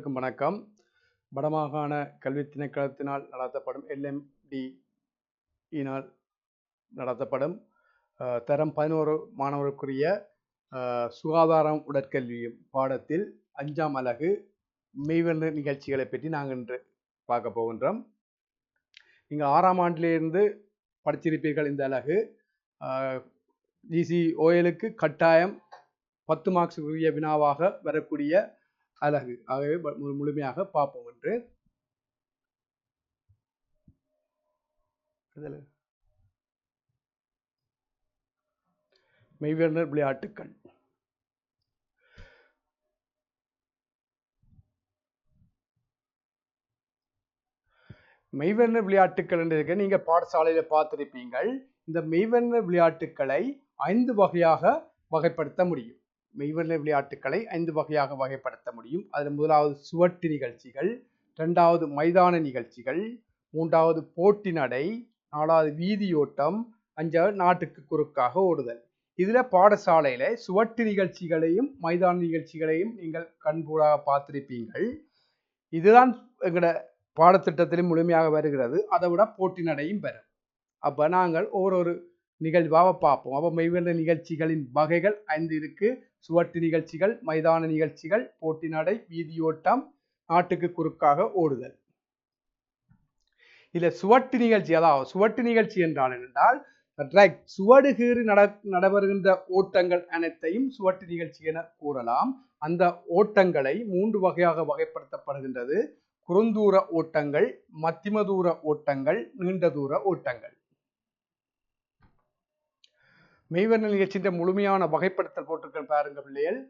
அனைவருக்கும் வணக்கம். வடமாகாண கல்வி திணைக்களத்தினால் நடத்தப்படும் LMD நடத்தப்படும் தரம் 11 மாணவருக்குரிய சுகாதாரம் உடற்கல்வியும் பாடத்தில் 5ஆம் அலகு மெய்வென்று நிகழ்ச்சிகளை பற்றி நாங்கள் இன்று பார்க்க போகின்றோம். நீங்கள் 6ஆம் ஆண்டிலிருந்து படிச்சிருப்பீர்கள். இந்த அலகு GCOLக்கு கட்டாயம் 10 மார்க்ஸுக்குரிய வினாவாக வரக்கூடிய அலகு. ஆகவே முழுமையாக பார்ப்போம் என்று மெய்வெர்னர் விளையாட்டுக்கள். மெய்வெர்னர் விளையாட்டுக்கள் என்று நீங்க பாடசாலையில பார்த்திருப்பீங்கள். இந்த மெய்வெர்னர் விளையாட்டுக்களை 5 வகையாக வகைப்படுத்த முடியும். மெய்வெர்னர் விளையாட்டுக்களை 5 வகையாக வகைப்படுத்த முடியும். அதில் முதலாவது சுவட்டு நிகழ்ச்சிகள், 2வது மைதான நிகழ்ச்சிகள், 3வது போட்டி நடை, 4வது வீதியோட்டம், 5வது நாட்டுக்கு குறுக்காக ஓடுதல். இதுல பாடசாலையில சுவட்டு நிகழ்ச்சிகளையும் மைதான நிகழ்ச்சிகளையும் நீங்கள் கண்கூடாக பார்த்திருப்பீங்கள். இதுதான் எங்களோட பாடத்திட்டத்திலும் முழுமையாக வருகிறது. அதை விட போட்டி நடையும் பெறும். அப்ப நாங்கள் ஒவ்வொரு நிகழ்வாக பார்ப்போம். அப்போ மெய்வெர்னர் நிகழ்ச்சிகளின் வகைகள் 5 இருக்கு. சுவட்டு நிகழ்ச்சிகள், மைதான நிகழ்ச்சிகள், போட்டி நடை, வீதியோட்டம், நாட்டுக்கு குறுக்காக ஓடுதல். இதுல சுவட்டு நிகழ்ச்சி, அதாவது சுவட்டு நிகழ்ச்சி என்றால் சுவடுகீறி நடைபெறுகின்ற ஓட்டங்கள் அனைத்தையும் சுவட்டு நிகழ்ச்சி என கூறலாம். அந்த ஓட்டங்களை 3 வகையாக வகைப்படுத்தப்படுகின்றது. குறுந்தூர ஓட்டங்கள், மத்திம தூர ஓட்டங்கள், நீண்ட தூர ஓட்டங்கள். மெய்வெர்னர் நிகழ்ச்சியின் முழுமையான வகைப்படுத்தல் போட்டிருக்க பாருங்க பிள்ளைகள்.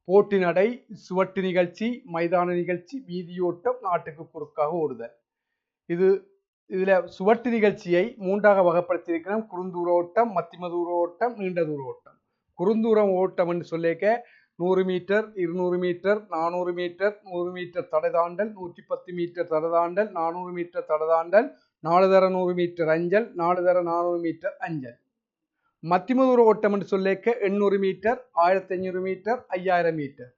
போட்டி நடை, சுவட்டு நிகழ்ச்சி, மைதான நிகழ்ச்சி, வீதியோட்டம், நாட்டுக்கு குறுக்காக ஓடுதல். இதுல சுவட்டு நிகழ்ச்சியை 3ஆக வகைப்படுத்தியிருக்கிறோம். குறுந்தூர ஓட்டம், மத்திம தூர ஓட்டம், நீண்ட தூர ஓட்டம். குறுந்தூர ஓட்டம் என்று சொல்லிக்க 100 மீட்டர், 200 மீட்டர், 400 மீட்டர், 100 மீட்டர் தடை தாண்டல், 110 மீட்டர் தடை தாண்டல், 400 மீட்டர் தடை தாண்டல், 4 தர 100 மீட்டர் அஞ்சல், 4 தர 400 மீட்டர் அஞ்சல். மத்திம தூர ஓட்டம் என்று சொல்லிக்க 800 மீட்டர், 1500 மீட்டர், 5000 மீட்டர்.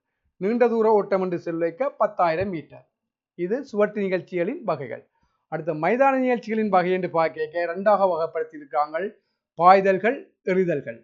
நீண்ட தூர ஓட்டம் என்று சொல்லிக்க 10,000 மீட்டர். இது சுவட்டு நிகழ்ச்சிகளின் வகைகள். அடுத்த மைதான நிகழ்ச்சிகளின் வகை என்று பார்க்க 2ஆக வகைப்படுத்தியிருக்காங்க. பாய்தல்கள், எறிதல்கள்.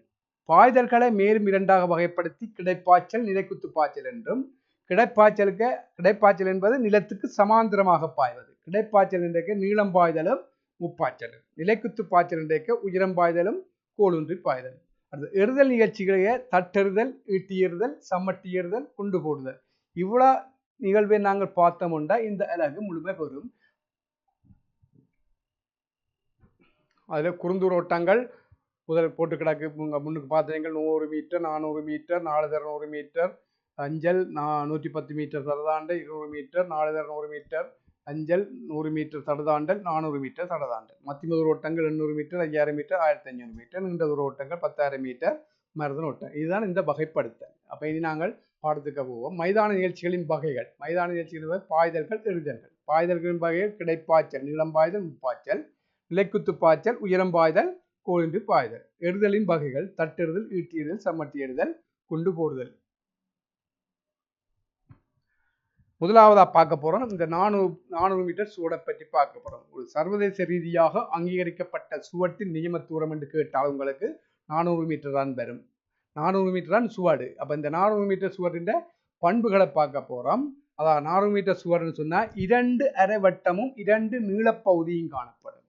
பாய்தல்களை மேலும் 2ஆக வகைப்படுத்தி கிடைப்பாய்ச்சல், நிலைக்குத்து பாய்ச்சல் என்றும். கிடைப்பாய்ச்சல் என்பது நிலத்துக்கு சமாந்தரமாக பாய்வது. கிடைப்பாய்ச்சல் என்றைக்க நீளம் பாய்தலும் முப்பாய்ச்சலும். நிலைக்குத்து பாய்ச்சல் என்றைக்க உயரம் பாய்தலும் கோலூன்றி பாய்தல். அடுத்து எறிதல் நிகழ்ச்சிகளையே தட்டெறிதல், ஈட்டியெறிதல், சம்மட்டி எறிதல், குண்டு போடுதல். இவ்வளவு நிகழ்வை நாங்கள் பார்த்தோம்னா இந்த அலகு முழுமை பெறும். அதுல குறுந்தூர ஓட்டங்கள் முதல் போட்டு கிடக்கு. முன்னுக்கு பார்த்தீங்க 100 மீட்டர், 400 மீட்டர், 4 தர 100 மீட்டர் அஞ்சல், 110 மீட்டர் தடதாண்டல், 200 மீட்டர், 4 தர 100 மீட்டர் அஞ்சல், 100 மீட்டர் தடதாண்டல், 400 மீட்டர் தடதாண்டல். மத்திம தூர ஓட்டங்கள் 800 மீட்டர், 5000 மீட்டர், 1500 மீட்டர். நீண்ட தூர ஓட்டங்கள் 10,000 மீட்டர், மருதன் ஓட்டம். இதுதான் இந்த வகைப்படுத்தல். அப்ப இனி நாங்கள் பாடத்துக்கு போவோம். மைதான நிகழ்ச்சிகளின் வகைகள். மைதான நிகழ்ச்சிகளின் பாய்தல்கள், எறிதல்கள். பாய்தல்களின் வகைகள் கிடைப்பாய்ச்சல், நீளம் பாய்தல், முப்பாய்ச்சல், நிலைக்குத்து பாய்ச்சல், உயரம் பாய்தல், கோலின்றி பாய்தல். எறிதலின் வகைகள் தட்டெறிதல், ஈட்டியெறிதல், சம்மட்டி எறிதல், குண்டு போடுதல். முதலாவதா பார்க்க போறோம் இந்த 400 மீட்டர் சுவடை பற்றி பார்க்க போறோம். ஒரு சர்வதேச ரீதியாக அங்கீகரிக்கப்பட்ட சுவட்டின் நியம தூரம் என்று கேட்டால் உங்களுக்கு 400 மீட்டர் தான் வரும். 400 மீட்டர் தான் சுவடு. அப்ப இந்த 400 மீட்டர் சுவடின் பண்புகளை பார்க்க போறோம். அதாவது 400 மீட்டர் சுவடுன்னு சொன்னா 2 அரை வட்டமும் 2 நீளப்பகுதியும் காணப்படும்.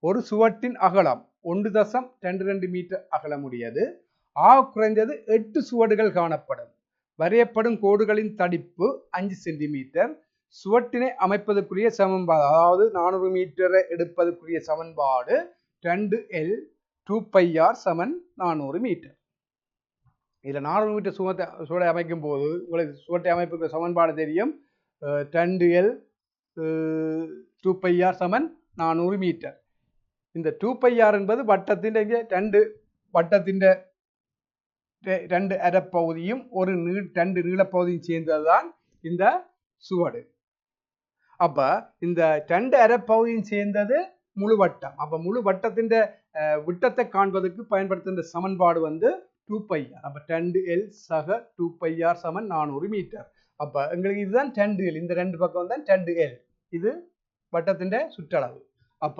ஒரு சுவட்டின் அகலம் 1.22 மீட்டர் அகலமுடையது. குறைந்தது 8 சுவடுகள் காணப்படும். வரையப்படும் கோடுகளின் தடிப்பு 5 சென்டிமீட்டர். சுவட்டினை அமைப்பதற்குரிய சமன்பாடு, அதாவது 400 மீட்டரை எடுப்பதற்குரிய சமன்பாடு 2L 2πr = 400 மீட்டர். இதுல 400 மீட்டர் சுவடை அமைக்கும் போது உங்களுக்கு சுவட்டை அமைப்புக்கு சமன்பாடு தெரியும். 2L 2πr = 400 metre. இந்த 2πr என்பது வட்டத்தின் 2 அரைப்பகுதியும் 2 நீளப்பகுதியும் சேர்ந்ததுதான் இந்த சுவடு. அப்ப இந்த 2 அரைப்பகுதியும் சேர்ந்தது முழு வட்டம். அப்ப முழு வட்டத்தின் விட்டத்தை காண்பதற்கு பயன்படுத்துகின்ற சமன்பாடு 2πr. அப்ப 2L சக 2πr = 400 மீட்டர். அப்ப எங்களுக்கு இதுதான் 2L. இந்த ரெண்டு பக்கம் தான் 2L. இது வட்டத்தின் சுற்றளவு. அப்ப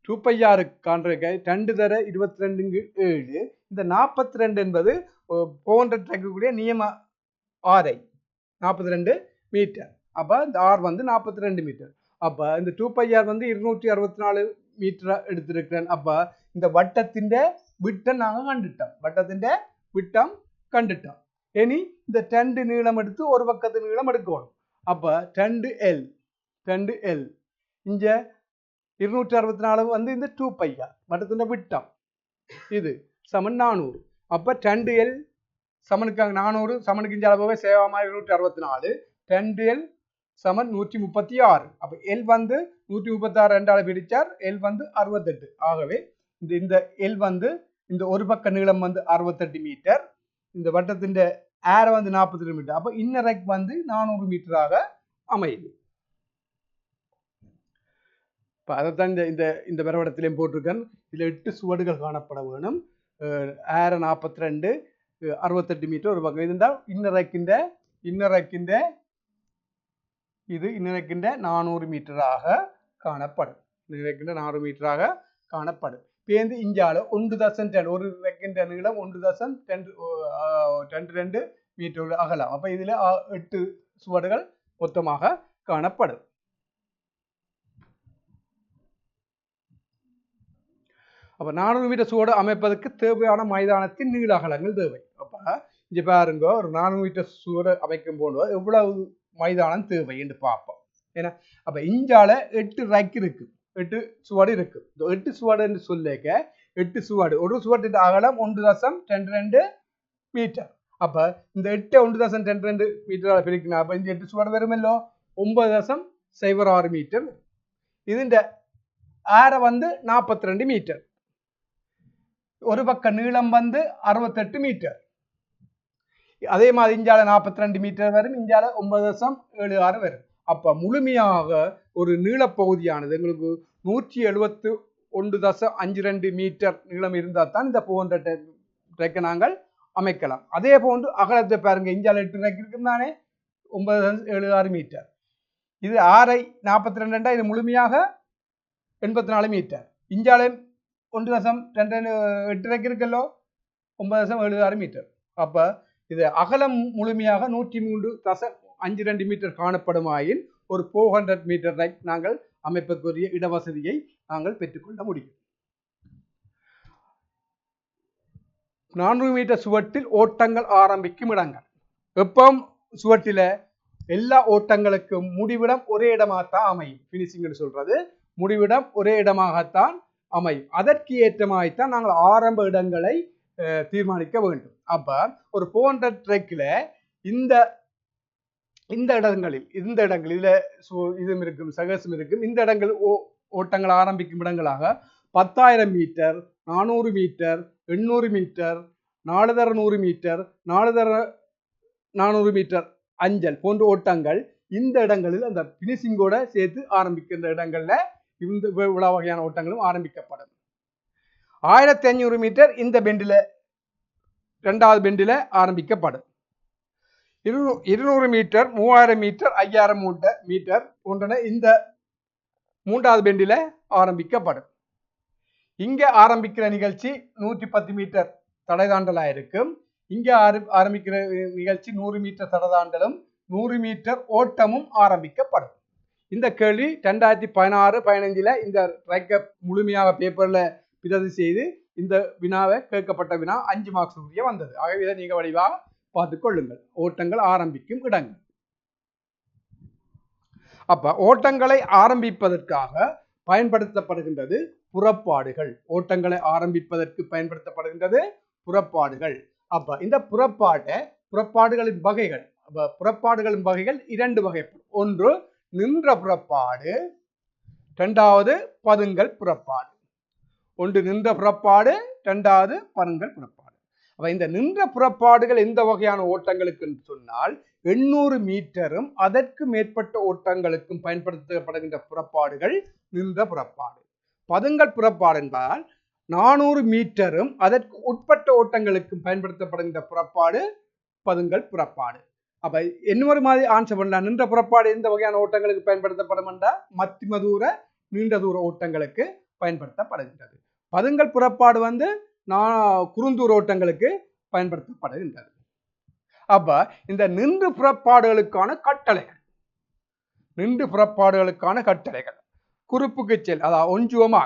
2πr காண்றதுக்கு 2 தர 22/7. இந்த 42 என்பது போன்ற கூடிய நியம ஆரை 42 மீட்டர். அப்ப இந்த ஆர் வந்து 42 மீட்டர். அப்ப இந்த 2πr வந்து 264 மீட்டர் எடுத்திருக்கிறேன். அப்ப இந்த வட்டத்தின் விட்டம் நாங்க கண்டுட்டோம். வட்டத்தின் விட்டம் கண்டுட்டோம். இனி இந்த 2 நீளம் எடுத்து ஒரு பக்கத்து நீளம் எடுக்கணும். அப்ப 2L இங்க 264 வந்து இந்த 2πr வட்டத்தின் விட்டம் இது சமன் 400. அப்ப 2L சமனுக்கு 400 சமனுக்கு இஞ்ச அளவு சேவமா 264. 2L சமன் 136. அப்ப L வந்து 136 ரெண்டால பிரிச்சார். L வந்து 68. ஆகவே இந்த L வந்து இந்த ஒரு பக்க நீளம் வந்து 68 மீட்டர். இந்த வட்டத்தின் ஏர் வந்து 42 மீட்டர். அப்ப இன்னரைக் வந்து 400 மீட்டராக அமையுது. இப்ப அதைத்தான் இந்த வரைபடத்திலையும் போட்டிருக்கேன். இதுல 8 சுவடுகள் காணப்பட வேணும். ஏர 42 68 மீட்டர் ஒரு பக்கம் இருந்தால் இன்னரைக்கின்ற இது இன்னரைக்கின்ற 400 மீட்டராக காணப்படும். இன்னரைக்கின்ற 400 மீட்டராக காணப்படும். பேந்து இஞ்சால 1.2 ஒரு ரெக்கின்ற நீளம் 1.22 மீட்டர் அகலம். அப்ப இதுல 8 சுவடுகள் மொத்தமாக காணப்படும். அப்ப 400 மீட்டர் சுவடு அமைப்பதற்கு தேவையான மைதானத்தின் நீள அகலங்கள் தேவை. அப்ப இங்க பாருங்க, ஒரு 400 மீட்டர் சுவடு அமைக்கும் போது எவ்வளவு மைதானம் தேவை என்று பார்ப்போம். ஏன்னா அப்ப இஞ்சால 8 ரேக் இருக்கு, 8 சுவடு இருக்கு. இந்த 8 சுவடு என்று சொல்லிக்க 8 சுவடு, ஒரு சுவட்டின் அகலம் 1.22 மீட்டர். அப்ப இந்த 8 1.22 மீட்டரால் பிரிக்கணும். அப்ப இந்த 8 சுவடு வருமല്ലോ 9.06 மீட்டர். இதுண்ட ஆர வந்து 42 மீட்டர். ஒரு பக்க நீளம் வந்து 68 மீட்டர். அதே மாதிரி இஞ்சால 42 மீட்டர் வரும், இஞ்சால 9.76 வரும். அப்ப முழுமையாக ஒரு நீளப்பகுதியானது எங்களுக்கு 171.52 மீட்டர் நீளம் இருந்தால் தான் இந்த போன்ற ட்ரெக்கை நாங்கள் அமைக்கலாம். அதே போன்று அகலத்தை பாருங்க, இஞ்சால 8 ட்ரெக் இருக்கும் தானே, 9.76 மீட்டர். இது 6.42 இது முழுமையாக 84 மீட்டர். இஞ்சால 1.28 ட்ரெக் இருக்கல்லோ 9.76 மீட்டர். அப்ப இது அகலம் முழுமையாக 103.52 மீட்டர் காணப்படுமாயின் ஒரு 400 மீட்டர் ரைக் நாங்கள் அமைப்பதற்குரிய இடவசதியை நாங்கள் பெற்றுக்கொள்ள முடியும். 400 மீட்டர் சுவட்டில் ஓட்டங்கள் ஆரம்பிக்கும் இடங்கள். வெப்பம் சுவட்டில எல்லா ஓட்டங்களுக்கும் முடிவிடம் ஒரே இடமாகத்தான் அமையும். பினிஷிங் சொல்றது முடிவிடம் ஒரே இடமாகத்தான் அமையும். அதற்கு ஏற்றமாகத்தான் நாங்கள் ஆரம்ப இடங்களை தீர்மானிக்க வேண்டும். அப்ப ஒரு 400 ட்ரெக்ல இந்த இடங்களில் இதுல இதுவும் இருக்கும், சகசும் இருக்கும். இந்த இடங்கள் ஓட்டங்கள் ஆரம்பிக்கும் இடங்களாக 10,000 metre, 400 metre, 800 metre, 4x100 metre, 4x400 metre அஞ்சல் போன்ற ஓட்டங்கள் இந்த இடங்களில் அந்த பினிஷிங்கோட சேர்த்து ஆரம்பிக்கின்ற இடங்கள்ல இந்த விழா வகையான ஓட்டங்களும் ஆரம்பிக்கப்படும். 1500 மீட்டர் இந்த பெண்டில இரண்டாவது பெண்டில ஆரம்பிக்கப்படும். 200 மீட்டர், 3000 மீட்டர், 5000 மீட்டர் போன்றன இந்த மூன்றாவது பெண்டில ஆரம்பிக்கப்படும். இங்க ஆரம்பிக்கிற நிகழ்ச்சி 110 மீட்டர் தடை தாண்டலா இருக்கும். இங்க ஆரம்பிக்கிற நிகழ்ச்சி 100 மீட்டர் தடை தாண்டலும் 100 மீட்டர் ஓட்டமும் ஆரம்பிக்கப்படும். இந்த கேள்வி 2016-15 இந்த ட்ரைக்கப் முழுமையாக பேப்பர்ல பிரதி செய்து இந்த வினாவை கேட்கப்பட்ட வினா 5 மார்க்ஸ் உரிய வந்தது. ஆகவே இதை நீங்க வடிவாக பார்த்துக் கொள்ளுங்கள். ஓட்டங்கள் ஆரம்பிக்கும் இடங்கள். அப்ப ஓட்டங்களை ஆரம்பிப்பதற்காக பயன்படுத்தப்படுகின்றது புறப்பாடுகள். ஓட்டங்களை ஆரம்பிப்பதற்கு பயன்படுத்தப்படுகின்றது புறப்பாடுகள். அப்ப இந்த புறப்பாடுகளின் வகைகள், புறப்பாடுகளின் வகைகள் 2 வகைப்படும். ஒன்று நின்ற புறப்பாடு, இரண்டாவது பதுங்கல் புறப்பாடு. ஒன்று நின்ற புறப்பாடு, இரண்டாவது பதுங்கல் புறப்பாடு. அப்ப இந்த நின்ற புறப்பாடுகள் எந்த வகையான ஓட்டங்களுக்கு சொன்னால் 800 மீட்டரும் அதற்கு மேற்பட்ட ஓட்டங்களுக்கும் பயன்படுத்தப்படுகின்ற புறப்பாடுகள் நின்ற புறப்பாடு. பதுங்கல் புறப்பாடு என்றால் 400 மீட்டரும் அதற்கு உட்பட்ட ஓட்டங்களுக்கும் பயன்படுத்தப்படுகின்ற புறப்பாடு பதுங்கல் புறப்பாடு. அப்ப இன்னொரு மாதிரி ஆன்சர் பண்ணலாம். நின்ற புறப்பாடு எந்த வகையான ஓட்டங்களுக்கு பயன்படுத்தப்படும் என்றால் மத்திம தூர நீண்ட தூர ஓட்டங்களுக்கு பயன்படுத்தப்படுகின்றது. பதுங்கல் புறப்பாடு வந்து குறுந்தூர ஓட்டங்களுக்கு பயன்படுத்தப்படுகின்றது. அப்ப இந்த நின்று புறப்பாடுகளுக்கான கட்டளைகள் குறிப்புக்கு செல், அதாவது ஒன்றுவமா,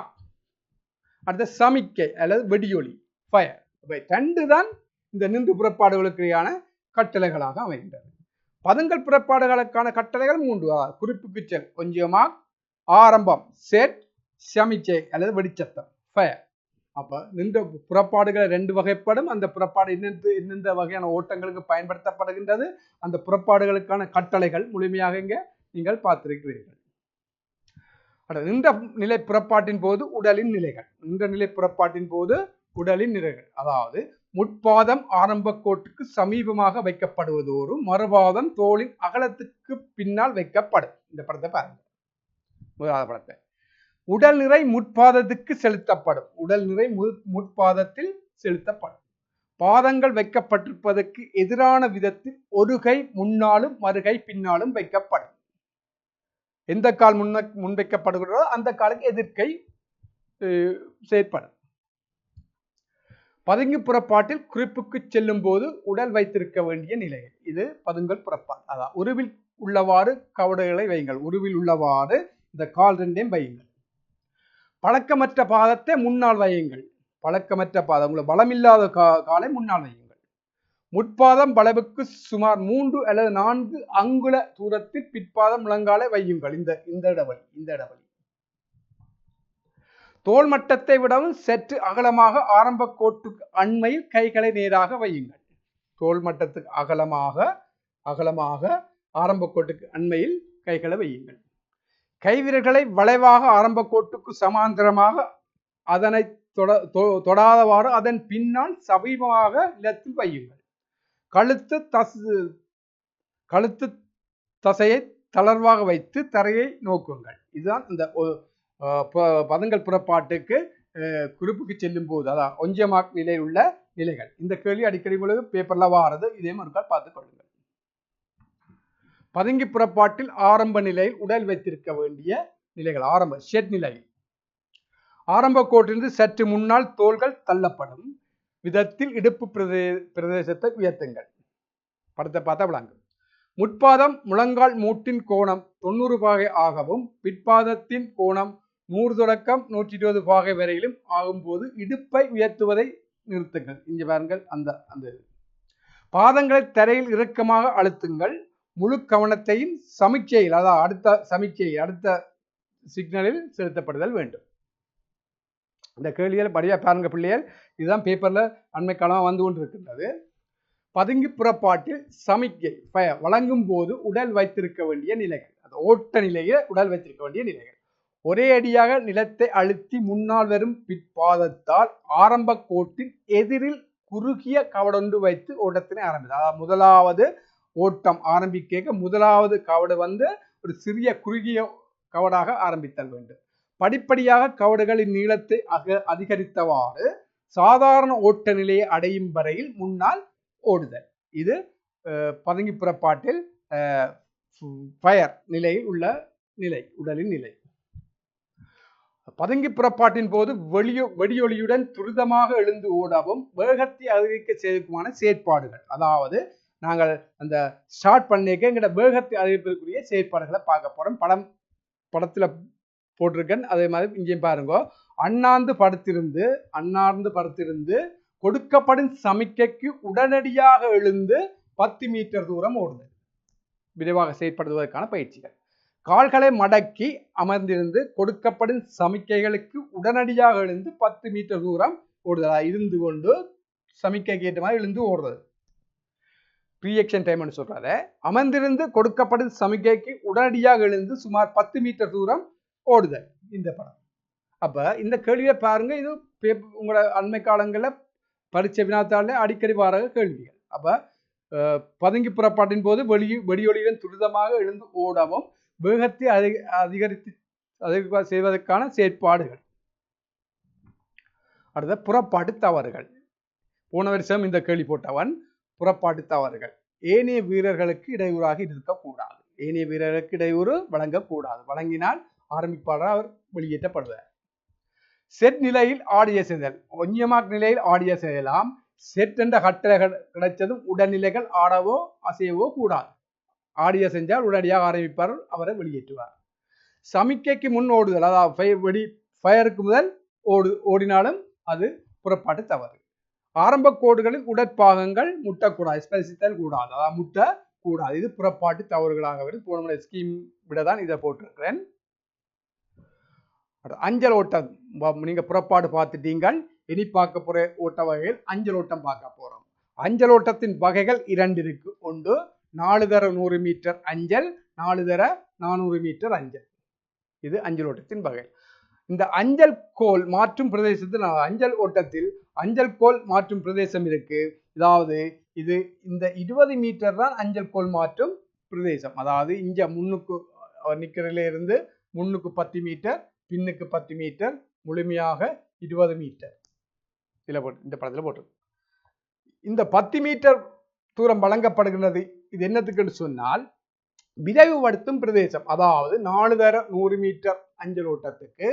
அடுத்த சமிக்கை அல்லது வெடியொலி ஃபயர், ரெண்டு தான் இந்த நின்று புறப்பாடுகளுக்கான கட்டளைகளாக அமைகின்றது. பதுங்கல் புறப்பாடுகளுக்கான கட்டளைகள் 3: குறிப்புக்கு செல், ஒன்றுவமா, ஆரம்பம் செட், சமிக்கை அல்லது வெடிச்சத்தம் ஃபயர். அப்ப நின்ற புறப்பாடுகள் 2 வகைப்படும். அந்த புறப்பாடு எந்தெந்த வகையான ஓட்டங்களுக்கு பயன்படுத்தப்படுகின்றது, அந்த புறப்பாடுகளுக்கான கட்டளைகள் முழுமையாக இங்க நீங்கள் பார்த்திருக்கிறீர்கள். நின்ற நிலை புறப்பாட்டின் போது உடலின் நிலைகள். நின்ற நிலை புறப்பாட்டின் போது உடலின் நிலைகள், அதாவது முற்பாதம் ஆரம்ப கோட்டுக்கு சமீபமாக வைக்கப்படுவதோடு மறுபாதம் தோளின் அகலத்துக்கு பின்னால் வைக்கப்படும். இந்த படத்தை பாருங்க, முதலாவது படத்தை. உடல் நிறை முற்பாதத்துக்கு செலுத்தப்படும். உடல் நிறை முற்பாதத்தில் செலுத்தப்படும். பாதங்கள் வைக்கப்பட்டிருப்பதற்கு எதிரான விதத்தில் ஒரு கை முன்னாலும் மறுகை பின்னாலும் வைக்கப்படும். எந்த கால் முன் வைக்கப்படுகிறதோ அந்த காலுக்கு எதிர்கை செயற்படும். பதுங்கி புறப்பாட்டில் குறிப்புக்கு செல்லும் போது உடல் வைத்திருக்க வேண்டிய நிலை. இது பதுங்கல் புறப்பாடு. அதாவது உருவில் உள்ளவாறு கவடுகளை வையுங்கள். உருவில் உள்ளவாறு இந்த கால் 2ஐயும் வையுங்கள். பழக்கமற்ற பாதத்தை முன்னால் வையுங்கள். பழக்கமற்ற பாதம், உங்களுக்கு பலமில்லாத காலை முன்னால் வையுங்கள். முற்பாதம் வளைவுக்கு சுமார் 3 அல்லது 4 அங்குல தூரத்தில் பிற்பாதம் முழங்காலை வையுங்கள். இந்த இடைவெளி தோள் மட்டத்தை விடவும் சற்று அகலமாக ஆரம்ப கோட்டுக்கு அண்மையில் கைகளை நேராக வையுங்கள். தோள் மட்டத்துக்கு அகலமாக ஆரம்ப கோட்டுக்கு அண்மையில் கைகளை வையுங்கள். கைவிரல்களை வளைவாக ஆரம்ப கோட்டுக்கு சமாந்தரமாக, அதனை தொடாதவாறு அதன் பின்னால் சமீபமாக நிலத்தில் வையுங்கள். கழுத்து தசையை தளர்வாக வைத்து தரையை நோக்குங்கள். இதுதான் இந்த பதுங்கல் புறப்பாட்டுக்கு குறிப்புக்கு செல்லும் போது, அதாவது ஒஞ்சமாக் நிலையில் உள்ள நிலைகள். இந்த கேள்வி அடிக்கடி உங்களுக்கு பேப்பர்ல வாரது, இதே மாதிரி பார்த்துக் கொள்ளுங்கள். பதுங்கி புறப்பாட்டில் ஆரம்ப நிலையில் உடல் வைத்திருக்க வேண்டிய நிலைகள். ஆரம்ப ஷெட் நிலை. ஆரம்ப கோட்டிலிருந்து சற்று முன்னால் தோள்கள் தள்ளப்படும் விதத்தில் இடுப்பு பிரதேசத்தை உயர்த்துங்கள். படத்தை பார்த்தா விளங்கும். முற்பாதம் முழங்கால் மூட்டின் கோணம் 90 பாகை ஆகவும் பிற்பாதத்தின் கோணம் 100 தொடக்கம் 120 பாகை வரையிலும் ஆகும்போது இடுப்பை உயர்த்துவதை நிறுத்துங்கள். இங்கே பாருங்கள், அந்த பாதங்களை தரையில் இறுக்கமாக அழுத்துங்கள். முழு கவனத்தையும் சமிக்கையில், அதாவது அடுத்த சிக்னலில் செலுத்தப்படுதல் வேண்டும். இந்த கேள்விகள் படியா பாருங்க பிள்ளைகள். இதுதான் பேப்பர்ல அண்மை காலமாக வந்து கொண்டு இருக்கின்றது. பதுங்கி புறப்பாட்டில் சமிக்கை வழங்கும் போது உடல் வைத்திருக்க வேண்டிய நிலைகள், அது ஓட்ட நிலையில உடல் வைத்திருக்க வேண்டிய நிலைகள். ஒரே அடியாக நிலத்தை அழுத்தி முன்னால் வரும் பிற்பாதத்தால் ஆரம்ப கோட்டின் எதிரில் குறுகிய கவடொன்று வைத்து ஓட்டத்தினை ஆரம்பித்தார். அதாவது முதலாவது ஓட்டம் ஆரம்பிக்க முதலாவது கவடு வந்து ஒரு சிறிய குறுகிய கவடாக ஆரம்பித்தல் வேண்டும். படிப்படியாக கவடுகளின் நீளத்தை அதிகரித்தவாறு சாதாரண ஓட்ட நிலையை அடையும் வரையில் முன்னால் ஓடுதல். இது பதுங்கி புறப்பாட்டில் ஃபயர் நிலையில் உள்ள நிலை, உடலின் நிலை. பதுங்கி புறப்பாட்டின் போது வெடியொலியுடன் துரிதமாக எழுந்து ஓடவும் வேகத்தை அதிகரிக்க செய்வதற்குமான செயற்பாடுகள். அதாவது நாங்கள் அந்த ஸ்டார்ட் பண்ணிக்க எங்கட வேகத்தை அதிகரிப்பதற்குரிய செயற்பாடுகளை பார்க்க போறோம். படத்துல போட்டிருக்கேன், அதே மாதிரி இங்கேயும் பாருங்க. அண்ணாந்து படுத்திருந்து கொடுக்கப்படும் சமிக்கைக்கு உடனடியாக எழுந்து 10 மீட்டர் தூரம் ஓடுதல் விரைவாக செயற்படுவதற்கான பயிற்சிகள். கால்களை மடக்கி அமர்ந்திருந்து கொடுக்கப்படும் சமிக்கைகளுக்கு உடனடியாக எழுந்து 10 மீட்டர் தூரம் ஓடுதல். இருந்து கொண்டு சமிக்கைக்கு ஏற்ற மாதிரி எழுந்து ஓடுறது ரியாக்ஷன் டைம்னு சொல்றாரு. அமர்ந்திருந்து கொடுக்கப்படும் சமிக்கைக்கு உடனடியாக எழுந்து சுமார் 10 மீட்டர் தூரம் ஓடுதல் இந்த படம். அப்ப இந்த கேள்வியை பாருங்க, இது உங்களோட அண்மை காலங்களில் பரீட்சை வினாத்தாள அடிக்கடி வர கேள்விகள். அப்ப பதுங்கி புறப்பாட்டின் போது வெடியொலியுடன் துரிதமாக எழுந்து ஓடவும் வேகத்தை அதிகரித்து செய்வதற்கான செயற்பாடுகள். அடுத்த புறப்பாட்டு தவறுகள். போன வருஷம் இந்த கேள்வி போட்டவன் புறப்பாட்டு தவறுகள். ஏனைய வீரர்களுக்கு இடையூறாக இருக்கக்கூடாது. ஏனைய வீரர்களுக்கு இடையூறு வழங்கக்கூடாது. வழங்கினால் ஆரம்பிப்பாளர் அவர் வெளியேற்றப்படுவார். செட் நிலையில் ஆடிய செய்தல். ஒன்யமாக் நிலையில் ஆடிய செய்யலாம். செட் என்ற கட்டளை கிடைச்சதும் உடல்நிலைகள் ஆடவோ அசையவோ கூடாது. ஆடிய செஞ்சால் உடனடியாக ஆரம்பிப்பார், அவரை வெளியேற்றுவார். சமிக்கைக்கு முன் ஓடுதல், அதாவது ஃபயருக்கு முதல் ஓடினாலும் அது புறப்பாட்டு தவறு. ஆரம்ப கோடுகளில் உடற்பாகங்கள் முட்டக்கூடாது, ஸ்பெசித்தல் கூடாது, அதாவது முட்டக்கூடாது. இது புறப்பாட்டு தவறுகளாக வருது. போன ஸ்கீம் விட தான் இதை போட்டிருக்கிறேன். அஞ்சல் ஓட்டம் நீங்க புறப்பாடு பார்த்துட்டீங்கள். இனி பார்க்க போற ஓட்ட வகைகள் அஞ்சல் ஓட்டம் பார்க்க போறோம். அஞ்சல் ஓட்டத்தின் வகைகள் 2 இருக்கு. ஒன்று 4 தர 100 மீட்டர் அஞ்சல், 4 தர 400 மீட்டர் அஞ்சல். இது அஞ்சல் ஓட்டத்தின் வகை. இந்த அஞ்சல் கோல் மாற்றும் பிரதேசத்தில் அஞ்சல் ஓட்டத்தில் அஞ்சல் கோல் மாற்றும் பிரதேசம் இருக்கு. அதாவது இது இந்த 20 மீட்டர் தான் அஞ்சல் கோல் மாற்றும் பிரதேசம். அதாவது இங்க முன்னுக்கு நிக்கிறதுல இருந்து முன்னுக்கு 10 மீட்டர், பின்னுக்கு 10 மீட்டர், முழுமையாக 20 மீட்டர். இந்த படத்தில் போட்டு இந்த 10 மீட்டர் தூரம் வழங்கப்படுகிறது. இது என்னத்துக்குன்னு சொன்னால் விரைவுபடுத்தும் பிரதேசம். அதாவது 4 தர 100 மீட்டர் அஞ்சல் ஓட்டத்துக்கு